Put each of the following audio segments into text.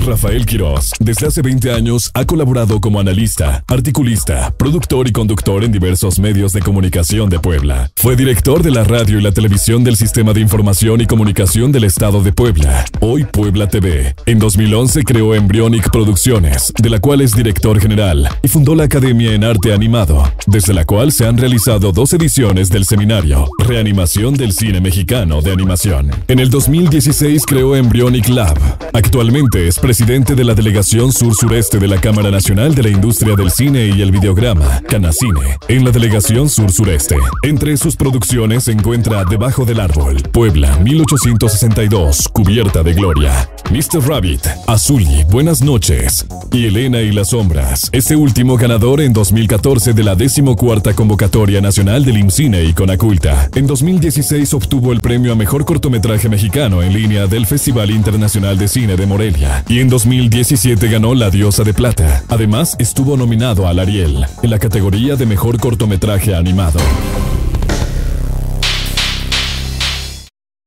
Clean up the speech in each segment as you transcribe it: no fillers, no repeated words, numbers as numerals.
Rafael Quirós, desde hace 20 años, ha colaborado como analista, articulista, productor y conductor en diversos medios de comunicación de Puebla. Fue director de la radio y la televisión del Sistema de Información y Comunicación del Estado de Puebla, hoy Puebla TV. En 2011 creó Embryonic Producciones, de la cual es director general, y fundó la Academia en Arte Animado, desde la cual se han realizado 2 ediciones del seminario Reanimación del Cine Mexicano de Animación. En el 2016 creó Embryonic Lab. Actualmente es presidente de la Delegación Sur-Sureste de la Cámara Nacional de la Industria del Cine y el Videograma, Canacine, en la Delegación Sur-Sureste. Entre sus producciones se encuentra Debajo del Árbol, Puebla, 1862, Cubierta de Gloria, Mr. Rabbit, Azuli, Buenas noches, y Elena y las sombras. Este último ganador en 2014 de la 14ª Convocatoria Nacional del IMCINE y Conaculta. En 2016 obtuvo el premio a Mejor Cortometraje Mexicano en línea del Festival Internacional de Cine de Morelia, y en 2017 ganó La Diosa de Plata. Además, estuvo nominado al Ariel en la categoría de Mejor Cortometraje Animado.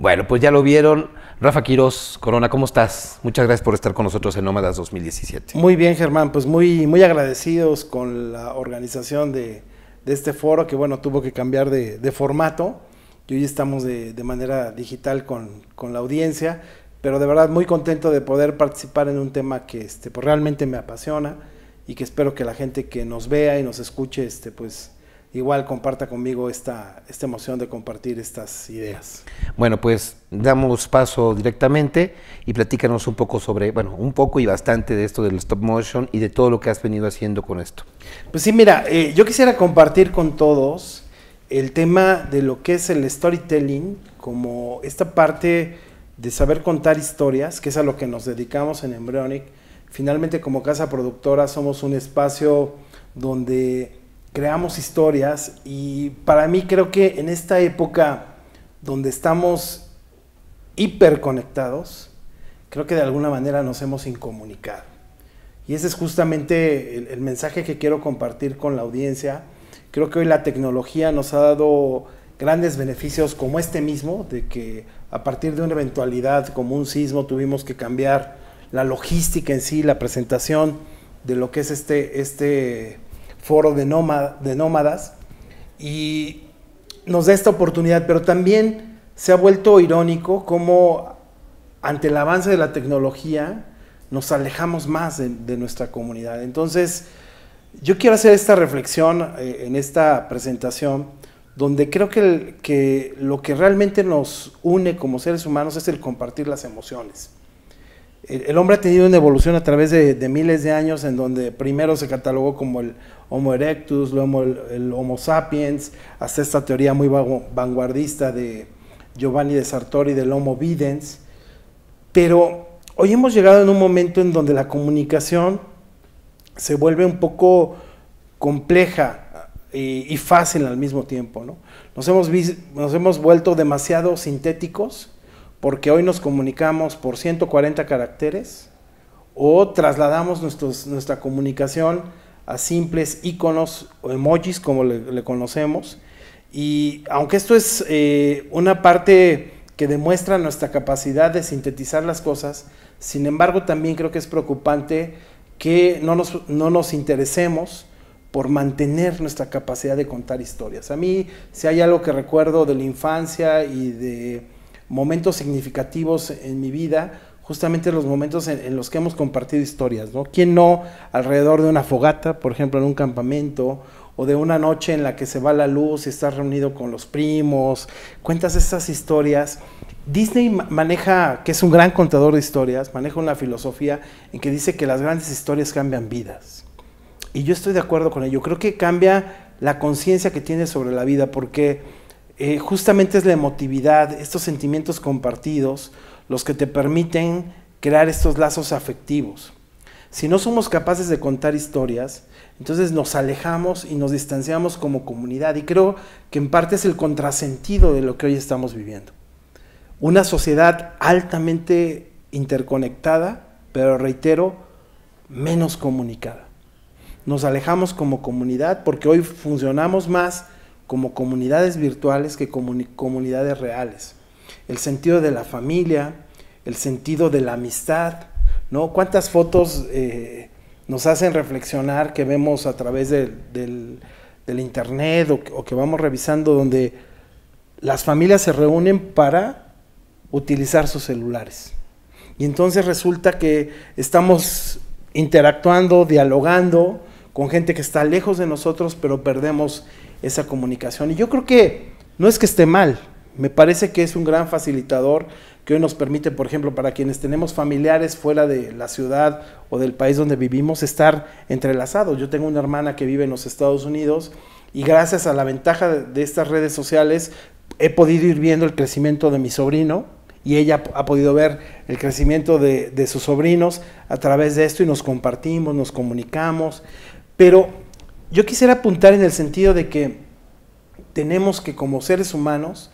Bueno, pues ya lo vieron. Rafa Quirós Corona, ¿cómo estás? Muchas gracias por estar con nosotros en Nómadas 2017. Muy bien, Germán, pues muy agradecidos con la organización de este foro, que bueno, tuvo que cambiar de formato, y hoy estamos de manera digital con la audiencia, pero de verdad muy contento de poder participar en un tema que pues realmente me apasiona, y que espero que la gente que nos vea y nos escuche pues igual comparta conmigo esta emoción de compartir estas ideas. Bueno, pues damos paso directamente y platícanos un poco sobre, bueno, un poco y bastante de esto del stop motion y de todo lo que has venido haciendo con esto. Pues sí, mira, yo quisiera compartir con todos el tema de lo que es el storytelling, como esta parte de saber contar historias, que es a lo que nos dedicamos en Embryonic. Finalmente, como casa productora, somos un espacio donde creamos historias, y para mí creo que en esta época donde estamos hiperconectados, creo que de alguna manera nos hemos incomunicado. Y ese es justamente el mensaje que quiero compartir con la audiencia. Creo que hoy la tecnología nos ha dado grandes beneficios, como este mismo, de que a partir de una eventualidad como un sismo tuvimos que cambiar la logística en sí, la presentación de lo que es este foro de nómadas, y nos da esta oportunidad, pero también se ha vuelto irónico cómo ante el avance de la tecnología nos alejamos más de nuestra comunidad. Entonces yo quiero hacer esta reflexión en esta presentación, donde creo que lo que realmente nos une como seres humanos es el compartir las emociones. El hombre ha tenido una evolución a través de miles de años, en donde primero se catalogó como el Homo erectus, luego el Homo sapiens, hasta esta teoría muy vanguardista de Giovanni de Sartori del Homo videns. Pero hoy hemos llegado en un momento en donde la comunicación se vuelve un poco compleja y fácil al mismo tiempo, ¿no? Nos hemos vuelto demasiado sintéticos, porque hoy nos comunicamos por 140 caracteres o trasladamos nuestra comunicación a simples iconos o emojis, como le conocemos. Y aunque esto es una parte que demuestra nuestra capacidad de sintetizar las cosas, sin embargo también creo que es preocupante que no nos interesemos por mantener nuestra capacidad de contar historias. A mí, si hay algo que recuerdo de la infancia y de momentos significativos en mi vida, justamente los momentos en los que hemos compartido historias, ¿no? ¿Quién no alrededor de una fogata, por ejemplo en un campamento, o de una noche en la que se va la luz y estás reunido con los primos, cuentas estas historias? Disney maneja, que es un gran contador de historias, maneja una filosofía en que dice que las grandes historias cambian vidas. Y yo estoy de acuerdo con ello. Creo que cambia la conciencia que tienes sobre la vida, porque justamente es la emotividad, estos sentimientos compartidos, los que te permiten crear estos lazos afectivos. Si no somos capaces de contar historias, entonces nos alejamos y nos distanciamos como comunidad, y creo que en parte es el contrasentido de lo que hoy estamos viviendo. Una sociedad altamente interconectada, pero reitero, menos comunicada. Nos alejamos como comunidad porque hoy funcionamos más como comunidades virtuales que comunidades reales. El sentido de la familia, el sentido de la amistad, ¿no? ¿Cuántas fotos nos hacen reflexionar que vemos a través del internet o que vamos revisando, donde las familias se reúnen para utilizar sus celulares? Y entonces resulta que estamos interactuando, dialogando con gente que está lejos de nosotros, pero perdemos esa comunicación. Y yo creo que no es que esté mal, me parece que es un gran facilitador que hoy nos permite, por ejemplo, para quienes tenemos familiares fuera de la ciudad o del país donde vivimos, estar entrelazados. Yo tengo una hermana que vive en los Estados Unidos y gracias a la ventaja de estas redes sociales he podido ir viendo el crecimiento de mi sobrino y ella ha podido ver el crecimiento de sus sobrinos a través de esto y nos compartimos, nos comunicamos. Pero yo quisiera apuntar en el sentido de que tenemos que, como seres humanos,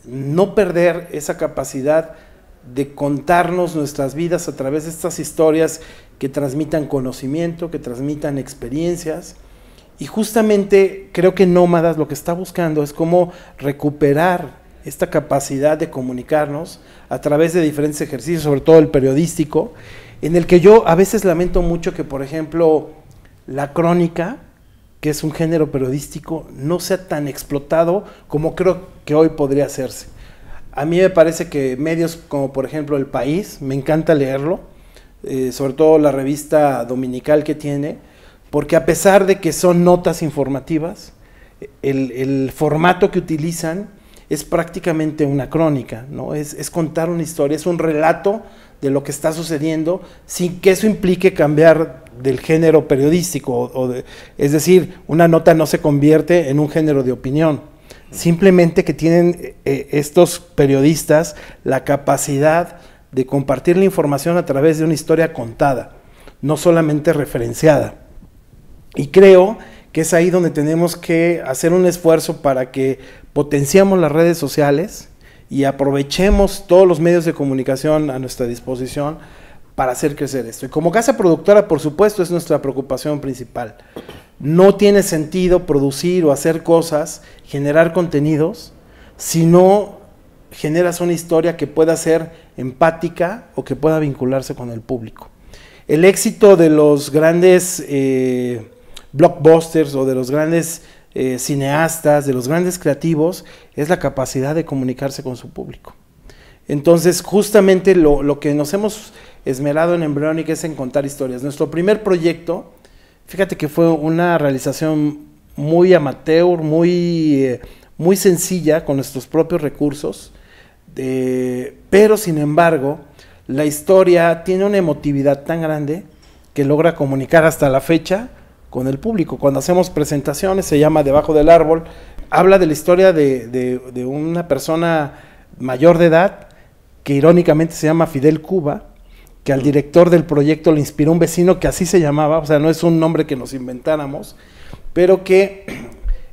no perder esa capacidad de contarnos nuestras vidas a través de estas historias que transmitan conocimiento, que transmitan experiencias. Y justamente creo que Nómadas lo que está buscando es cómo recuperar esta capacidad de comunicarnos a través de diferentes ejercicios, sobre todo el periodístico, en el que yo a veces lamento mucho que, por ejemplo, la crónica, que es un género periodístico, no sea tan explotado como creo que hoy podría hacerse. A mí me parece que medios como por ejemplo El País, me encanta leerlo, sobre todo la revista dominical que tiene, porque a pesar de que son notas informativas, el formato que utilizan es prácticamente una crónica, ¿no? Es contar una historia, es un relato de lo que está sucediendo, sin que eso implique cambiar del género periodístico, es decir, una nota no se convierte en un género de opinión, simplemente que tienen estos periodistas la capacidad de compartir la información a través de una historia contada, no solamente referenciada. Y creo que es ahí donde tenemos que hacer un esfuerzo para que potenciamos las redes sociales y aprovechemos todos los medios de comunicación a nuestra disposición para hacer crecer esto. Y como casa productora, por supuesto, es nuestra preocupación principal. No tiene sentido producir o hacer cosas, generar contenidos, si no generas una historia que pueda ser empática o que pueda vincularse con el público. El éxito de los grandes blockbusters o de los grandes cineastas, de los grandes creativos, es la capacidad de comunicarse con su público. Entonces, justamente lo que nos hemos esmerado en Embryonic es en contar historias. Nuestro primer proyecto, fíjate que fue una realización muy amateur, muy sencilla, con nuestros propios recursos, pero sin embargo, la historia tiene una emotividad tan grande que logra comunicar hasta la fecha con el público. Cuando hacemos presentaciones, se llama Debajo del Árbol, habla de la historia de una persona mayor de edad, que irónicamente se llama Fidel Cuba, que al director del proyecto le inspiró un vecino que así se llamaba, o sea, no es un nombre que nos inventáramos, pero que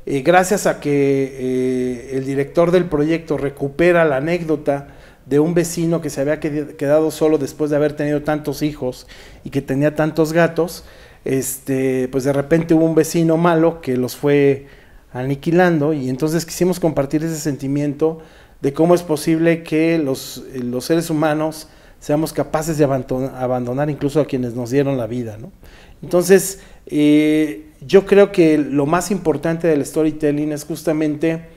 gracias a que el director del proyecto recupera la anécdota de un vecino que se había quedado solo después de haber tenido tantos hijos y que tenía tantos gatos, pues de repente hubo un vecino malo que los fue aniquilando, y entonces quisimos compartir ese sentimiento de cómo es posible que los seres humanos seamos capaces de abandonar incluso a quienes nos dieron la vida, ¿no? Entonces, yo creo que lo más importante del storytelling es justamente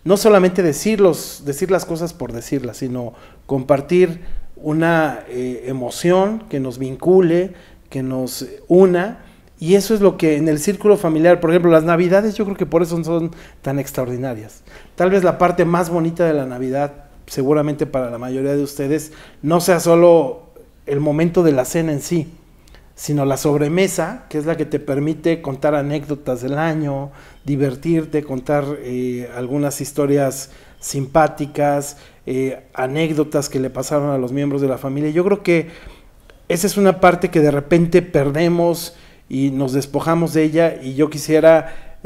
no solamente decir las cosas por decirlas, sino compartir una emoción que nos vincule, que nos una, y eso es lo que en el círculo familiar, por ejemplo, las Navidades, yo creo que por eso son tan extraordinarias. Tal vez la parte más bonita de la Navidad, seguramente para la mayoría de ustedes, no sea solo el momento de la cena en sí, sino la sobremesa, que es la que te permite contar anécdotas del año, divertirte, contar algunas historias simpáticas, anécdotas que le pasaron a los miembros de la familia. Yo creo que esa es una parte que de repente perdemos y nos despojamos de ella, y yo quisiera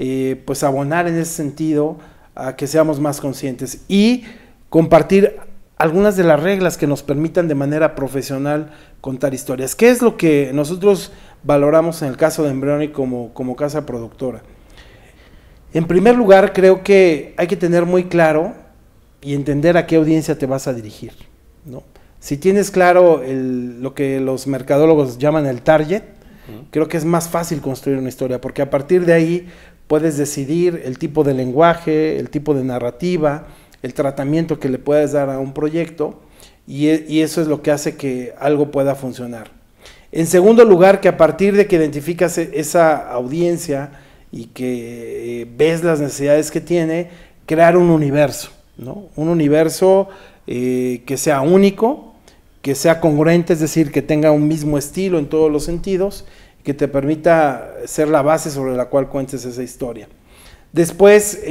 pues abonar en ese sentido a que seamos más conscientes y compartir algunas de las reglas que nos permitan de manera profesional contar historias. ¿Qué es lo que nosotros valoramos en el caso de Embryonic como casa productora? En primer lugar, creo que hay que tener muy claro y entender a qué audiencia te vas a dirigir, ¿no? Si tienes claro lo que los mercadólogos llaman el target, creo que es más fácil construir una historia, porque a partir de ahí puedes decidir el tipo de lenguaje, el tipo de narrativa, el tratamiento que le puedes dar a un proyecto, y eso es lo que hace que algo pueda funcionar. En segundo lugar, que a partir de que identificas esa audiencia y que ves las necesidades que tiene, crear un universo, ¿no? Un universo que sea único, que sea congruente, es decir, que tenga un mismo estilo en todos los sentidos, que te permita ser la base sobre la cual cuentes esa historia. Después,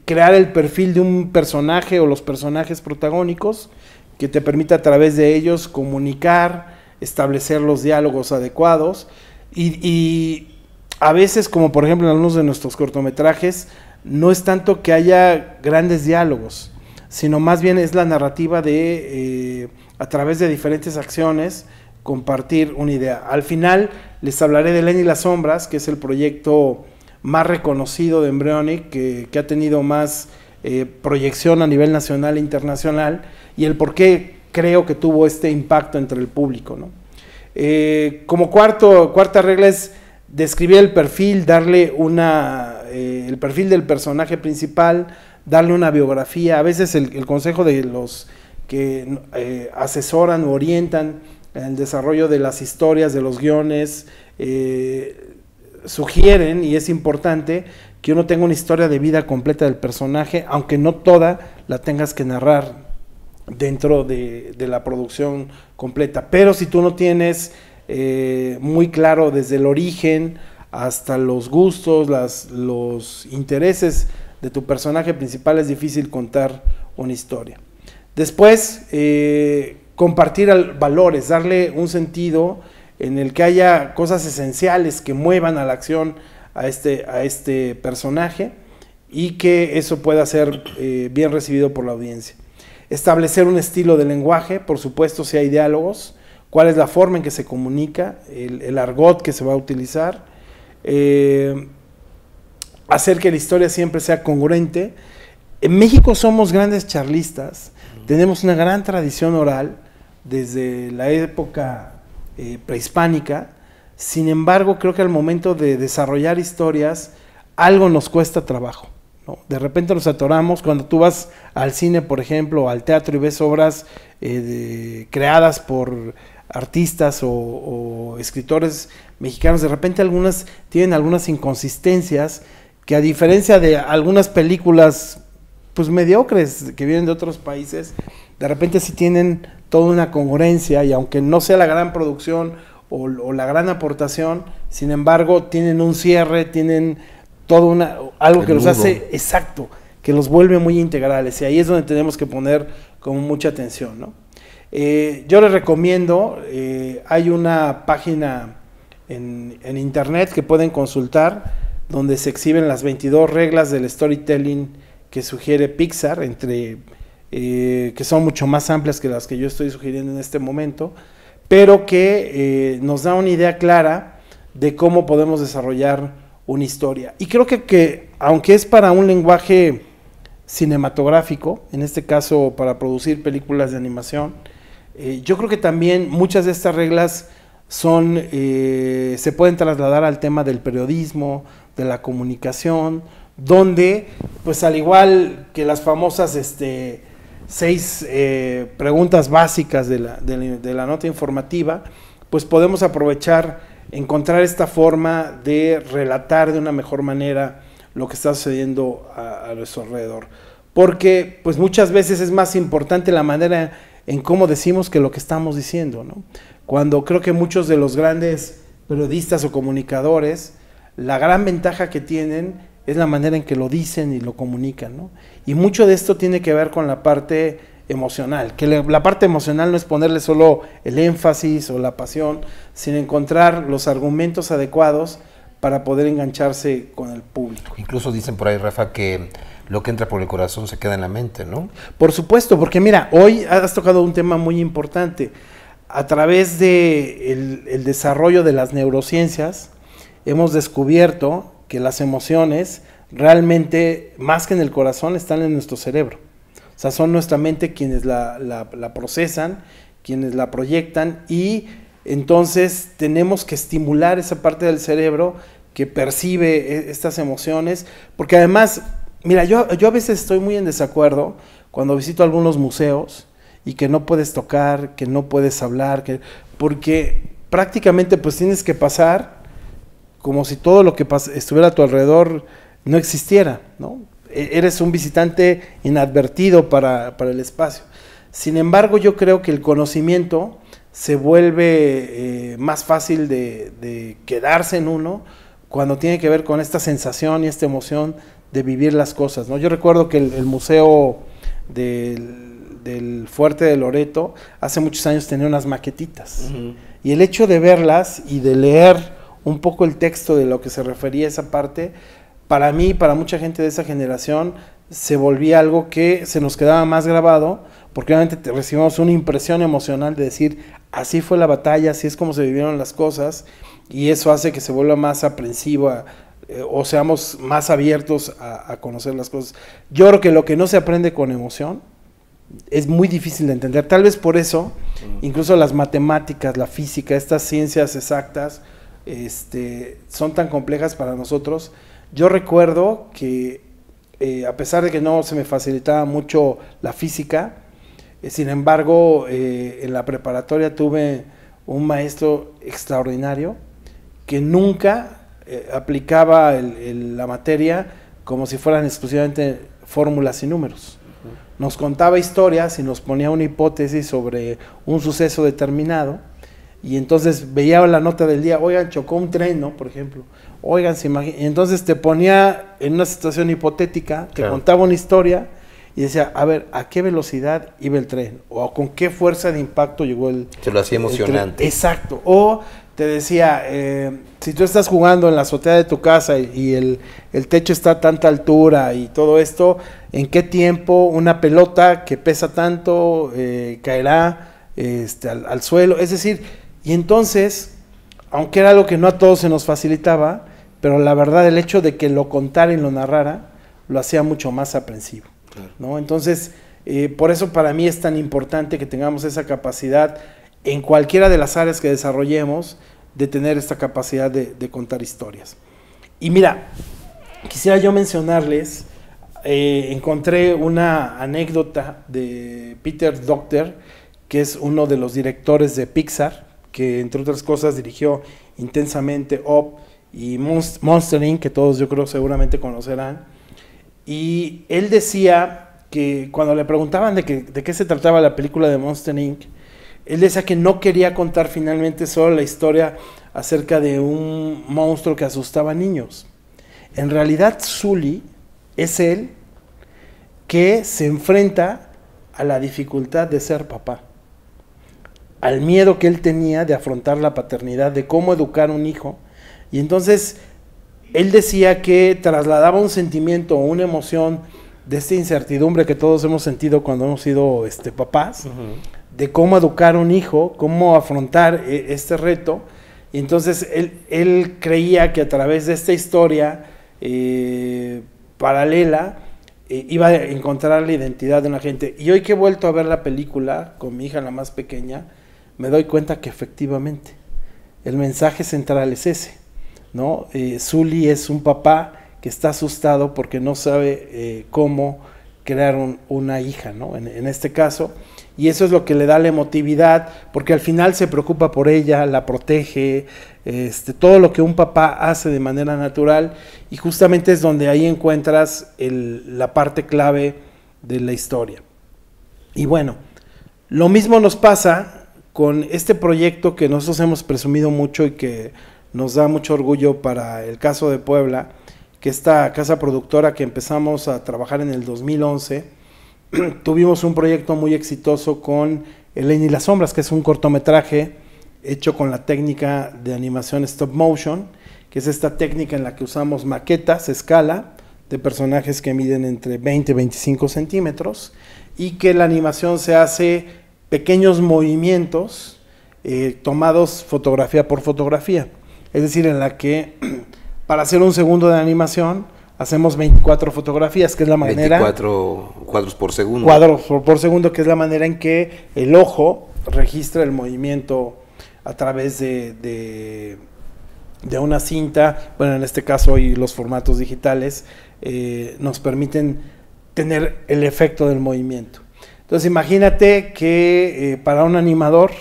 crear el perfil de un personaje o los personajes protagónicos, que te permita a través de ellos comunicar, establecer los diálogos adecuados, y a veces, como por ejemplo en algunos de nuestros cortometrajes, no es tanto que haya grandes diálogos, sino más bien es la narrativa de, a través de diferentes acciones, compartir una idea. Al final les hablaré de Lenny y las sombras, que es el proyecto más reconocido de Embryonic, que ha tenido más proyección a nivel nacional e internacional, y el por qué creo que tuvo este impacto entre el público, ¿no? Como cuarta regla es describir el perfil, darle el perfil del personaje principal, darle una biografía. A veces el consejo de los que asesoran o orientan en el desarrollo de las historias, de los guiones, sugieren, y es importante, que uno tenga una historia de vida completa del personaje, aunque no toda la tengas que narrar dentro de la producción completa. Pero si tú no tienes muy claro desde el origen hasta los gustos, los intereses de tu personaje principal, es difícil contar una historia. Después, compartir valores, darle un sentido en el que haya cosas esenciales que muevan a la acción a este personaje, y que eso pueda ser bien recibido por la audiencia. Establecer un estilo de lenguaje, por supuesto, si hay diálogos, cuál es la forma en que se comunica, el argot que se va a utilizar, hacer que la historia siempre sea congruente. En México somos grandes charlistas, tenemos una gran tradición oral desde la época prehispánica. Sin embargo, creo que al momento de desarrollar historias, algo nos cuesta trabajo, ¿no? De repente nos atoramos. Cuando tú vas al cine, por ejemplo, al teatro, y ves obras creadas por artistas o escritores mexicanos, de repente algunas tienen algunas inconsistencias que, a diferencia de algunas películas pues mediocres que vienen de otros países, de repente sí tienen toda una congruencia, y aunque no sea la gran producción o la gran aportación, sin embargo tienen un cierre, tienen todo algo que los hace exacto, que los vuelve muy integrales, y ahí es donde tenemos que poner como mucha atención, ¿no? Yo les recomiendo, hay una página en internet que pueden consultar, donde se exhiben las 22 reglas del storytelling que sugiere Pixar, que son mucho más amplias que las que yo estoy sugiriendo en este momento, pero que nos da una idea clara de cómo podemos desarrollar una historia. Y creo que aunque es para un lenguaje cinematográfico, en este caso para producir películas de animación, yo creo que también muchas de estas reglas se pueden trasladar al tema del periodismo, de la comunicación, donde, pues al igual que las famosas 6 preguntas básicas de la nota informativa, pues podemos aprovechar, encontrar esta forma de relatar de una mejor manera lo que está sucediendo a nuestro alrededor. Porque pues muchas veces es más importante la manera en cómo decimos que lo que estamos diciendo, ¿no? Cuando creo que muchos de los grandes periodistas o comunicadores, la gran ventaja que tienen es la manera en que lo dicen y lo comunican, ¿no? Y mucho de esto tiene que ver con la parte emocional, que la parte emocional no es ponerle solo el énfasis o la pasión, sino encontrar los argumentos adecuados para poder engancharse con el público. Incluso dicen por ahí, Rafa, que lo que entra por el corazón se queda en la mente, ¿no? Por supuesto, porque mira, hoy has tocado un tema muy importante. A través de el desarrollo de las neurociencias, hemos descubierto que las emociones realmente, más que en el corazón, están en nuestro cerebro. O sea, son nuestra mente quienes la procesan, quienes la proyectan, y entonces tenemos que estimular esa parte del cerebro que percibe estas emociones, porque además, mira, yo a veces estoy muy en desacuerdo cuando visito algunos museos y que no puedes tocar, que no puedes hablar, porque prácticamente pues tienes que pasar como si todo lo que estuviera a tu alrededor no existiera, ¿no? Eres un visitante inadvertido para el espacio. Sin embargo, yo creo que el conocimiento se vuelve más fácil de quedarse en uno cuando tiene que ver con esta sensación y esta emoción de vivir las cosas, ¿no? Yo recuerdo que el museo del Fuerte de Loreto hace muchos años tenía unas maquetitas, y el hecho de verlas y de leer un poco el texto de lo que se refería a esa parte, para mí, para mucha gente de esa generación, se volvía algo que se nos quedaba más grabado, porque obviamente recibimos una impresión emocional de decir, así fue la batalla, así es como se vivieron las cosas, y eso hace que se vuelva más aprensiva, o seamos más abiertos a conocer las cosas. Yo creo que lo que no se aprende con emoción es muy difícil de entender. Tal vez por eso, incluso las matemáticas, la física, estas ciencias exactas, son tan complejas para nosotros. Yo recuerdo que a pesar de que no se me facilitaba mucho la física, sin embargo, en la preparatoria tuve un maestro extraordinario que nunca aplicaba la materia como si fueran exclusivamente fórmulas y números. Nos contaba historias y nos ponía una hipótesis sobre un suceso determinado, y entonces veía la nota del día, oigan, chocó un tren, ¿no? Por ejemplo, oigan, y entonces te ponía en una situación hipotética, te contaba una historia y decía, a ver, ¿a qué velocidad iba el tren? O ¿con qué fuerza de impacto llegó el tren? Se lo hacía emocionante. Exacto. O te decía, si tú estás jugando en la azotea de tu casa y el techo está a tanta altura y todo esto, ¿en qué tiempo una pelota que pesa tanto caerá al suelo? Es decir, y entonces, aunque era algo que no a todos se nos facilitaba, pero la verdad el hecho de que lo contara y lo narrara, lo hacía mucho más aprensivo, ¿no? Entonces, por eso para mí es tan importante que tengamos esa capacidad en cualquiera de las áreas que desarrollemos, de tener esta capacidad de contar historias. Y mira, quisiera yo mencionarles, encontré una anécdota de Peter Docter, que es uno de los directores de Pixar, que entre otras cosas dirigió Intensamente, Up y Monster Inc., que todos yo creo seguramente conocerán. Y él decía que cuando le preguntaban de qué se trataba la película de Monster Inc., él decía que no quería contar finalmente solo la historia acerca de un monstruo que asustaba a niños. En realidad, Sully es él que se enfrenta a la dificultad de ser papá, al miedo que él tenía de afrontar la paternidad, de cómo educar a un hijo. Y entonces, él decía que trasladaba un sentimiento o una emoción de esta incertidumbre que todos hemos sentido cuando hemos sido papás, de cómo educar a un hijo, cómo afrontar este reto. Y entonces él creía que a través de esta historia paralela iba a encontrar la identidad de una gente. Y hoy que he vuelto a ver la película con mi hija, la más pequeña, me doy cuenta que efectivamente el mensaje central es ese, ¿no? Sully es un papá que está asustado porque no sabe cómo crear una hija, ¿no? En este caso. Y eso es lo que le da la emotividad, porque al final se preocupa por ella, la protege, todo lo que un papá hace de manera natural, y justamente es donde ahí encuentras la parte clave de la historia. Y bueno, lo mismo nos pasa con este proyecto que nosotros hemos presumido mucho y que nos da mucho orgullo para el caso de Puebla, que esta casa productora que empezamos a trabajar en el 2011, tuvimos un proyecto muy exitoso con Elaine y las sombras, que es un cortometraje hecho con la técnica de animación stop motion, que es esta técnica en la que usamos maquetas, escala, de personajes que miden entre 20 y 25 centímetros, y que la animación se hace pequeños movimientos tomados fotografía por fotografía, es decir, en la que para hacer un segundo de animación hacemos 24 fotografías, que es la manera... 24 cuadros por segundo. Cuadros por segundo, que es la manera en que el ojo registra el movimiento a través de una cinta. Bueno, en este caso hoy los formatos digitales nos permiten tener el efecto del movimiento. Entonces imagínate que para un animador,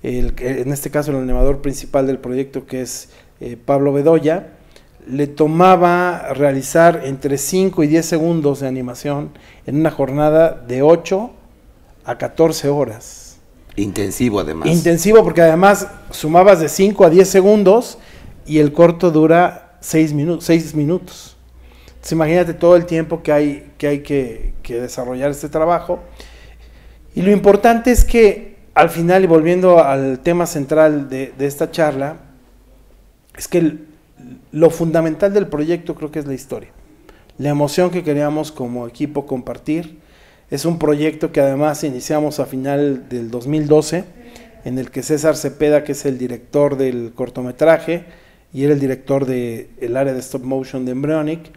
en este caso el animador principal del proyecto, que es Pablo Bedoya, le tomaba realizar entre 5 y 10 segundos de animación en una jornada de 8 a 14 horas. Intensivo además. Intensivo porque además sumabas de 5 a 10 segundos y el corto dura 6 minutos. Entonces imagínate todo el tiempo que hay que desarrollar este trabajo. Y lo importante es que al final, y volviendo al tema central de esta charla, es que lo fundamental del proyecto creo que es la historia. La emoción que queríamos como equipo compartir. Es un proyecto que además iniciamos a final del 2012, en el que César Cepeda, que es el director del cortometraje, y era el director del área de stop motion de Embryonic,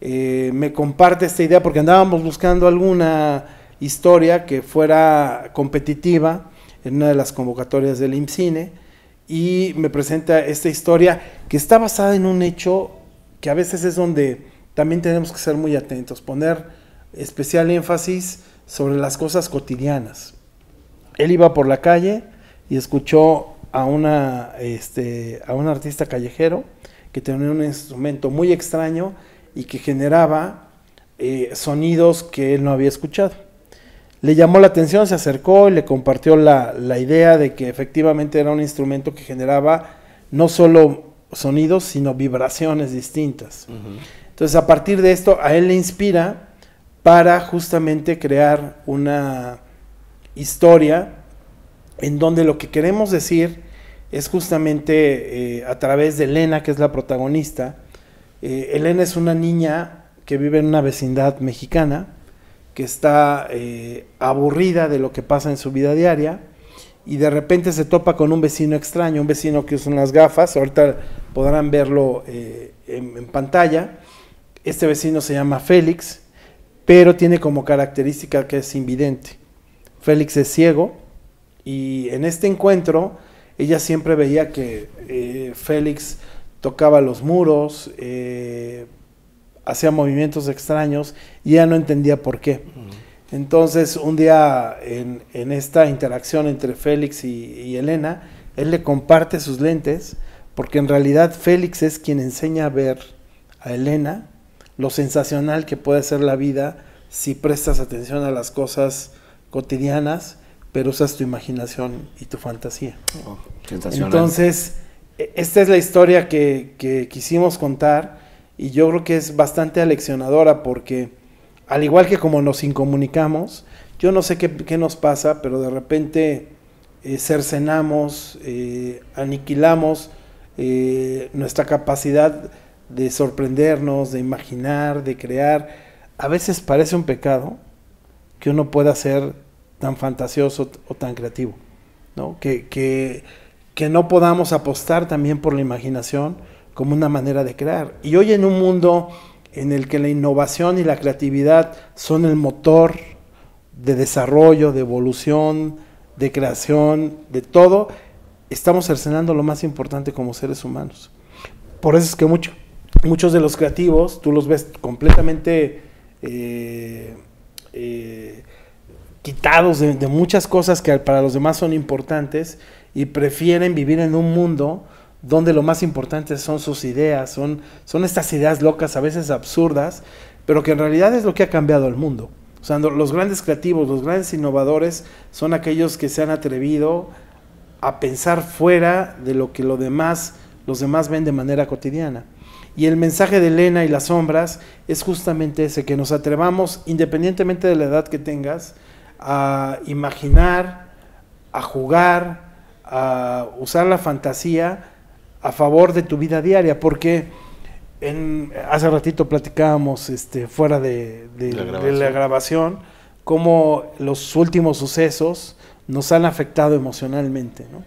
me comparte esta idea porque andábamos buscando alguna historia que fuera competitiva en una de las convocatorias del IMCINE, y me presenta esta historia que está basada en un hecho que a veces es donde también tenemos que ser muy atentos, poner especial énfasis sobre las cosas cotidianas. Él iba por la calle y escuchó a un artista callejero que tenía un instrumento muy extraño y que generaba sonidos que él no había escuchado. Le llamó la atención, se acercó y le compartió la idea de que efectivamente era un instrumento que generaba no solo sonidos, sino vibraciones distintas. Entonces, a partir de esto, a él le inspira para justamente crear una historia en donde lo que queremos decir es justamente a través de Elena, que es la protagonista. Elena es una niña que vive en una vecindad mexicana, que está aburrida de lo que pasa en su vida diaria, y de repente se topa con un vecino extraño, un vecino que usa unas gafas. Ahorita podrán verlo en pantalla. Este vecino se llama Félix, pero tiene como característica que es invidente. Félix es ciego, y en este encuentro ella siempre veía que Félix tocaba los muros, hacía movimientos extraños, y ella no entendía por qué. Entonces un día en esta interacción entre Félix y Elena, él le comparte sus lentes, porque en realidad Félix es quien enseña a ver a Elena lo sensacional que puede ser la vida si prestas atención a las cosas cotidianas, pero usas tu imaginación y tu fantasía. Sensacional. Entonces, esta es la historia que quisimos contar, y yo creo que es bastante aleccionadora, porque al igual que como nos incomunicamos, yo no sé qué nos pasa, pero de repente cercenamos, aniquilamos nuestra capacidad de sorprendernos, de imaginar, de crear. A veces parece un pecado que uno pueda ser tan fantasioso o tan creativo, ¿no? Que no podamos apostar también por la imaginación como una manera de crear. Y hoy, en un mundo en el que la innovación y la creatividad son el motor de desarrollo, de evolución, de creación, de todo, estamos cercenando lo más importante como seres humanos. Por eso es que muchos de los creativos, tú los ves completamente quitados de muchas cosas que para los demás son importantes, y prefieren vivir en un mundo donde lo más importante son sus ideas, son estas ideas locas, a veces absurdas, pero que en realidad es lo que ha cambiado el mundo. O sea, los grandes creativos, los grandes innovadores son aquellos que se han atrevido a pensar fuera de lo que los demás ven de manera cotidiana. Y el mensaje de Elena y las sombras es justamente ese, que nos atrevamos, independientemente de la edad que tengas, a imaginar, a jugar, a usar la fantasía a favor de tu vida diaria, porque hace ratito platicábamos fuera de la grabación, cómo los últimos sucesos nos han afectado emocionalmente, ¿no?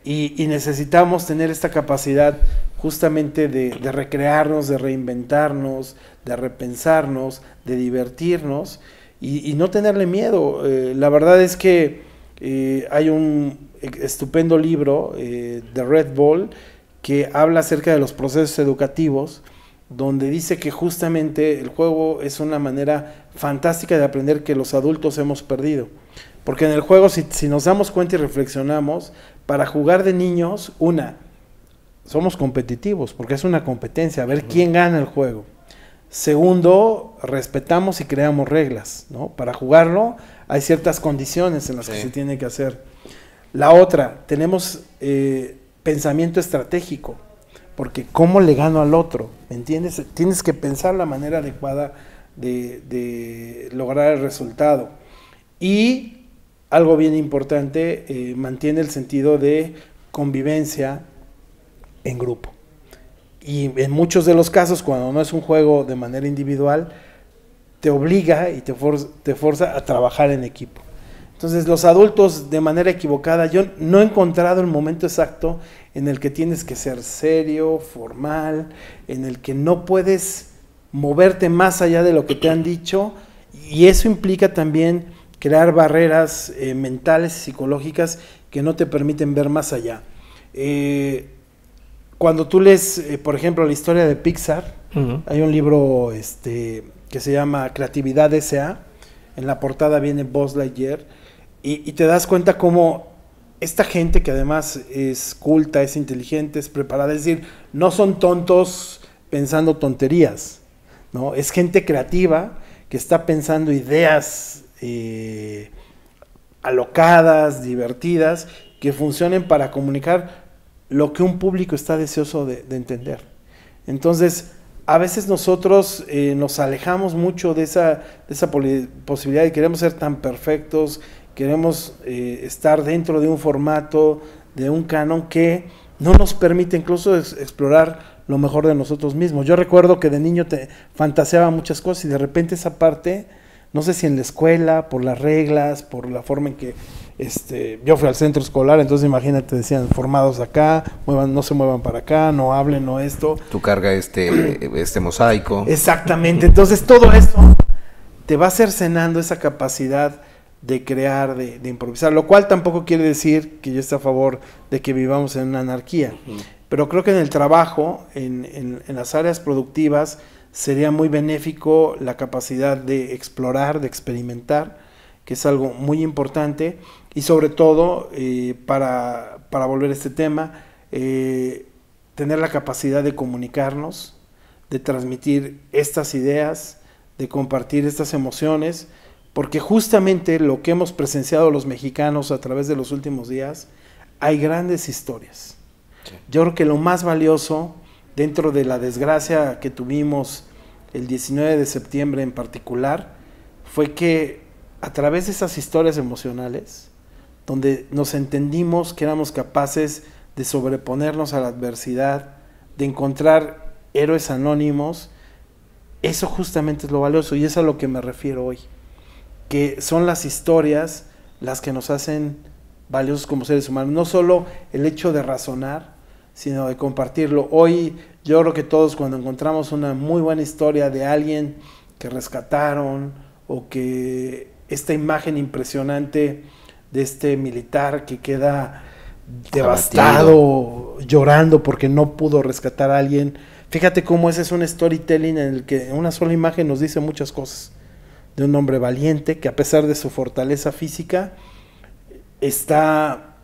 Y necesitamos tener esta capacidad justamente de recrearnos, de reinventarnos, de repensarnos, de divertirnos, y no tenerle miedo. La verdad es que Hay un estupendo libro de Red Bull que habla acerca de los procesos educativos, donde dice que justamente el juego es una manera fantástica de aprender que los adultos hemos perdido. Porque en el juego, si nos damos cuenta y reflexionamos, para jugar de niños, somos competitivos, porque es una competencia, a ver quién gana el juego. Segundo, respetamos y creamos reglas, ¿no? Para jugarlo hay ciertas condiciones en las que se tiene que hacer. La otra, tenemos pensamiento estratégico, porque ¿cómo le gano al otro? ¿Me entiendes? Tienes que pensar la manera adecuada de lograr el resultado. Y algo bien importante, mantiene el sentido de convivencia en grupo. Y en muchos de los casos, cuando no es un juego de manera individual, te obliga y te forza a trabajar en equipo. Entonces, los adultos, de manera equivocada, yo no he encontrado el momento exacto en el que tienes que ser serio, formal, en el que no puedes moverte más allá de lo que te han dicho, y eso implica también crear barreras mentales y psicológicas que no te permiten ver más allá. Cuando tú lees, por ejemplo, la historia de Pixar, hay un libro que se llama Creatividad S.A., en la portada viene Buzz Lightyear, y te das cuenta cómo esta gente, que además es culta, es inteligente, es preparada, es decir, no son tontos pensando tonterías, ¿no? Es gente creativa que está pensando ideas alocadas, divertidas, que funcionen para comunicar lo que un público está deseoso de entender. Entonces, a veces nosotros nos alejamos mucho de esa posibilidad y queremos ser tan perfectos, queremos estar dentro de un formato, de un canon que no nos permite incluso explorar lo mejor de nosotros mismos. Yo recuerdo que de niño fantaseaba muchas cosas y de repente esa parte, no sé si en la escuela, por las reglas, por la forma en que yo fui al centro escolar, entonces imagínate, decían formados acá, no se muevan para acá, no hablen, no esto. Tu carga este mosaico. Exactamente, entonces todo eso te va cercenando esa capacidad de crear, de improvisar, lo cual tampoco quiere decir que yo esté a favor de que vivamos en una anarquía, pero creo que en el trabajo, en las áreas productivas, sería muy benéfico la capacidad de explorar, de experimentar, que es algo muy importante, y sobre todo, para volver a este tema, tener la capacidad de comunicarnos, de transmitir estas ideas, de compartir estas emociones, porque justamente lo que hemos presenciado los mexicanos a través de los últimos días, hay grandes historias. Sí. Yo creo que lo más valioso, dentro de la desgracia que tuvimos el 19 de septiembre en particular, fue que a través de esas historias emocionales, donde nos entendimos que éramos capaces de sobreponernos a la adversidad, de encontrar héroes anónimos, eso justamente es lo valioso, y es a lo que me refiero hoy, que son las historias las que nos hacen valiosos como seres humanos, no solo el hecho de razonar, sino de compartirlo. Hoy yo creo que todos, cuando encontramos una muy buena historia de alguien que rescataron, o que esta imagen impresionante de este militar que queda devastado, llorando porque no pudo rescatar a alguien, fíjate cómo ese es un storytelling en el que una sola imagen nos dice muchas cosas, de un hombre valiente que, a pesar de su fortaleza física, está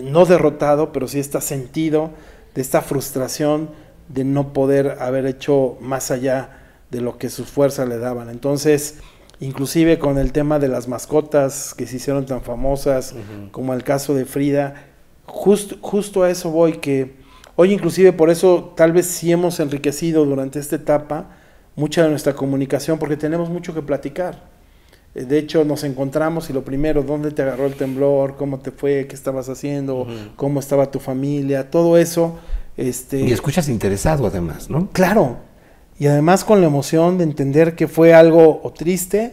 no derrotado, pero sí está sentido de esta frustración de no poder haber hecho más allá de lo que sus fuerzas le daban. Entonces, inclusive con el tema de las mascotas que se hicieron tan famosas, como el caso de Frida, justo a eso voy, que hoy inclusive por eso tal vez sí hemos enriquecido durante esta etapa mucha de nuestra comunicación, porque tenemos mucho que platicar. De hecho, nos encontramos y lo primero, ¿dónde te agarró el temblor? ¿Cómo te fue? ¿Qué estabas haciendo? ¿Cómo estaba tu familia? Todo eso. Y escuchas interesado además, ¿no? Claro. Y además con la emoción de entender que fue algo o triste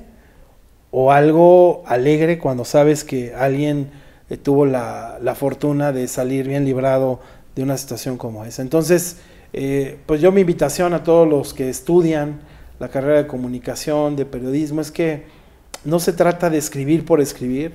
o algo alegre, cuando sabes que alguien tuvo la fortuna de salir bien librado de una situación como esa. Entonces, pues yo, mi invitación a todos los que estudian la carrera de comunicación, de periodismo, es que no se trata de escribir por escribir,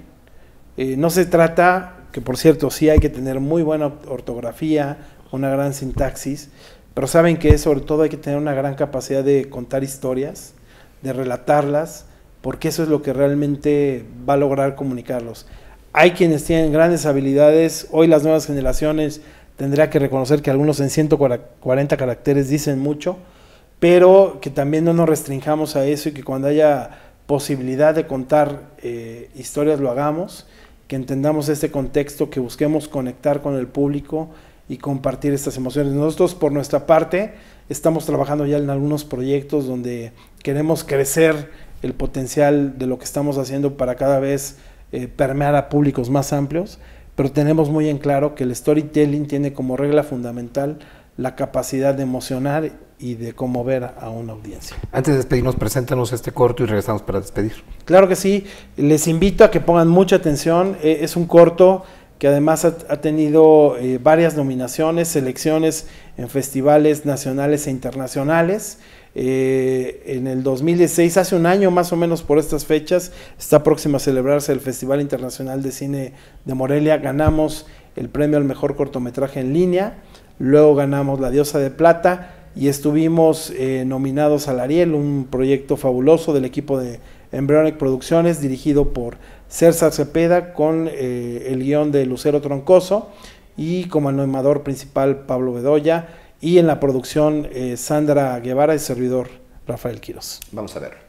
No se trata, que por cierto sí hay que tener muy buena ortografía, una gran sintaxis, pero saben que sobre todo hay que tener una gran capacidad de contar historias, de relatarlas, porque eso es lo que realmente va a lograr comunicarlos. Hay quienes tienen grandes habilidades, hoy las nuevas generaciones tendría que reconocer que algunos en 140 caracteres dicen mucho, pero que también no nos restringamos a eso y que cuando haya posibilidad de contar historias lo hagamos, que entendamos este contexto, que busquemos conectar con el público y compartir estas emociones. Nosotros por nuestra parte estamos trabajando ya en algunos proyectos donde queremos crecer el potencial de lo que estamos haciendo para cada vez permear a públicos más amplios, pero tenemos muy en claro que el storytelling tiene como regla fundamental la capacidad de emocionar y de conmover a una audiencia. Antes de despedirnos, preséntanos este corto y regresamos para despedir. Claro que sí, les invito a que pongan mucha atención, es un corto que además ha tenido varias nominaciones, selecciones en festivales nacionales e internacionales. En el 2016, hace un año más o menos por estas fechas, está próximo a celebrarse el Festival Internacional de Cine de Morelia. Ganamos el premio al mejor cortometraje en línea, luego ganamos La Diosa de Plata y estuvimos nominados al Ariel, un proyecto fabuloso del equipo de Embryonic Producciones, dirigido por César Cepeda, con el guión de Lucero Troncoso y como animador principal Pablo Bedoya, y en la producción Sandra Guevara y servidor Rafael Quiroz. Vamos a ver.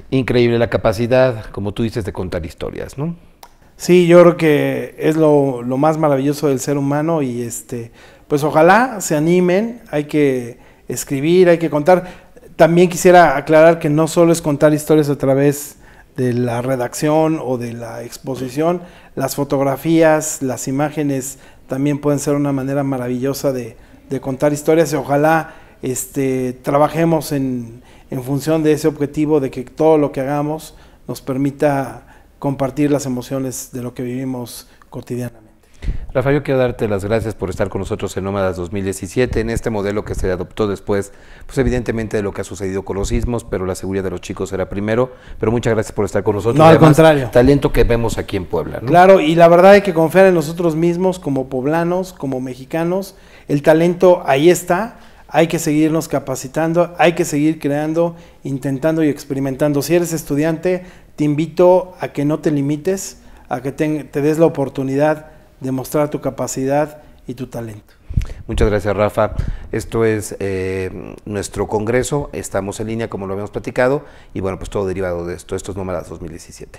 Increíble la capacidad, como tú dices, de contar historias, ¿no? Sí, yo creo que es lo más maravilloso del ser humano y pues ojalá se animen, hay que escribir, hay que contar. También quisiera aclarar que no solo es contar historias a través de la redacción o de la exposición, las fotografías, las imágenes también pueden ser una manera maravillosa de contar historias y ojalá trabajemos en función de ese objetivo de que todo lo que hagamos nos permita compartir las emociones de lo que vivimos cotidianamente. Rafa, yo quiero darte las gracias por estar con nosotros en Nómadas 2017, en este modelo que se adoptó después, pues evidentemente de lo que ha sucedido con los sismos, pero la seguridad de los chicos era primero, pero muchas gracias por estar con nosotros. No, al contrario. Talento que vemos aquí en Puebla, ¿no? Claro, y la verdad hay que confiar en nosotros mismos como poblanos, como mexicanos, el talento ahí está, hay que seguirnos capacitando, hay que seguir creando, intentando y experimentando. Si eres estudiante, te invito a que no te limites, a que te des la oportunidad de mostrar tu capacidad y tu talento. Muchas gracias, Rafa. Esto es nuestro congreso, estamos en línea como lo habíamos platicado y bueno, pues todo derivado de esto. Esto es Nómadas 2017.